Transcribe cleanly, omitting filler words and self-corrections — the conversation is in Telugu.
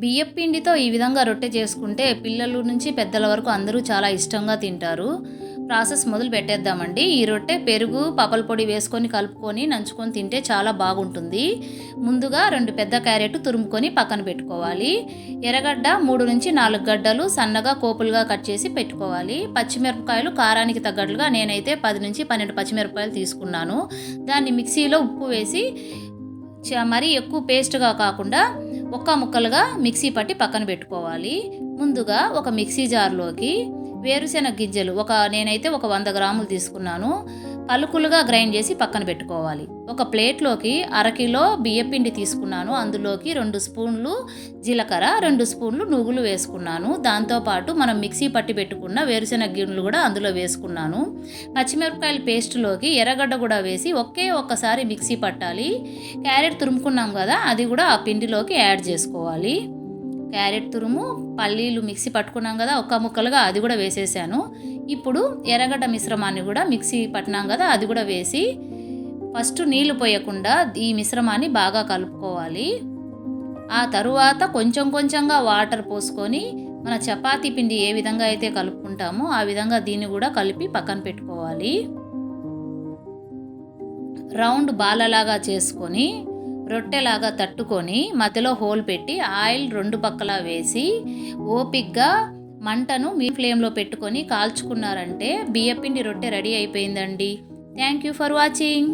బియ్యపు పిండితో ఈ విధంగా రొట్టె చేసుకుంటే పిల్లల నుంచి పెద్దల వరకు అందరూ చాలా ఇష్టంగా తింటారు. ప్రాసెస్ మొదలు పెట్టేద్దామండి. ఈ రొట్టె పెరుగు, పపల పొడి వేసుకొని కలుపుకొని నంచుకొని తింటే చాలా బాగుంటుంది. ముందుగా 2 పెద్ద క్యారెట్ తురుముకొని పక్కన పెట్టుకోవాలి. ఎర్రగడ్డ 3-4 గడ్డలు సన్నగా కోపులుగా కట్ చేసి పెట్టుకోవాలి. పచ్చిమిరపకాయలు కారానికి తగ్గట్లుగా నేనైతే 10-12 పచ్చిమిరపకాయలు తీసుకున్నాను. దాన్ని మిక్సీలో ఉప్పు వేసి మరీ ఎక్కువ పేస్ట్గా కాకుండా ముక్కలుగా మిక్సీ పట్టి పక్కన పెట్టుకోవాలి. ముందుగా ఒక మిక్సీ జార్లోకి వేరుశెనగ గింజలు నేనైతే 100 గ్రాములు తీసుకున్నాను. పలుకులుగా గ్రైండ్ చేసి పక్కన పెట్టుకోవాలి. ఒక ప్లేట్లోకి అరకిలో బియ్యపిండి తీసుకున్నాను. అందులోకి 2 స్పూన్లు జీలకర్ర, 2 స్పూన్లు నువ్వులు వేసుకున్నాను. దాంతోపాటు మనం మిక్సీ పట్టి పెట్టుకున్న వేరుశెనగ గింజలు కూడా అందులో వేసుకున్నాను. పచ్చిమిరపకాయల పేస్టులోకి ఎర్రగడ్డ కూడా వేసి ఒక్కసారి మిక్సీ పట్టాలి. క్యారెట్ తురుముకున్నాం కదా, అది కూడా ఆ పిండిలోకి యాడ్ చేసుకోవాలి. క్యారెట్ తురుము, పల్లీలు మిక్సీ పట్టుకున్నాం కదా, ముక్కలుగా అది కూడా వేసేసాను. ఇప్పుడు ఎర్రగడ్డ మిశ్రమాన్ని కూడా మిక్సీ పట్టినాం కదా, అది కూడా వేసి ఫస్ట్ నీళ్లు పోయకుండా ఈ మిశ్రమాన్ని బాగా కలుపుకోవాలి. ఆ తరువాత కొంచెంగా వాటర్ పోసుకొని మన చపాతీ పిండి ఏ విధంగా అయితే కలుపుకుంటామో ఆ విధంగా దీన్ని కూడా కలిపి పక్కన పెట్టుకోవాలి. రౌండ్ బాలలాగా చేసుకొని రొట్టెలాగా తట్టుకొని మధ్యలో హోల్ పెట్టి ఆయిల్ 2 పక్కలా వేసి ఓపిక్గా మంటను మీ ఫ్లేమ్లో పెట్టుకొని కాల్చుకున్నారంటే బియ్యపిండి రొట్టె రెడీ అయిపోయిందండి. Thank you for watching.